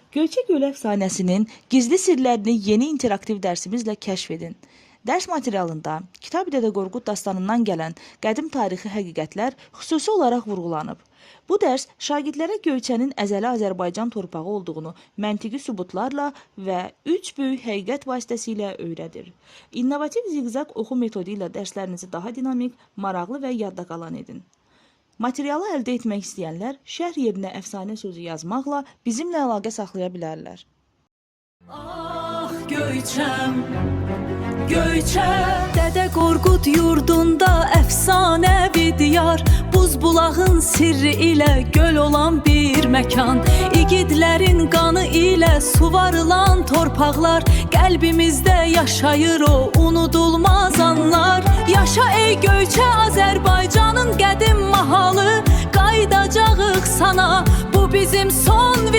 Göyçə Göl əfsanəsinin gizli sirlərini yeni interaktiv dərsimizlə kəşf edin. Dərs materialında Kitabi-Dədə Qorqud dastanından gələn qədim tarixi həqiqətlər xüsusi olaraq vurğulanıb. Bu dərs şagirdlərə Göyçənin əzəli Azərbaycan torpağı olduğunu məntiqi sübutlarla və 3 böyük həqiqət vasitəsilə öyrədir. İnnovativ ziqzaq oxu metodu ilə dərslərinizi daha dinamik, maraqlı və yadda qalan edin. Materialı əldə etmək istəyənlər şərh yerinə əfsanə sözü yazmaqla bizimlə əlaqə saxlaya bilərlər. Ah Göyçəm, Göyçəm, Dədə Qorqud yurdunda əfsanəvi diyar, buz bulağın sirri ilə göl olan bir məkan, igidlərin qanı ilə suvarılan torpaqlar, qəlbimizdə yaşayır o unudulmaz anlar. Yaşa ey Göyçə Azərbaycanın qədim mahalı, qaydacağıq sana, bu bizim son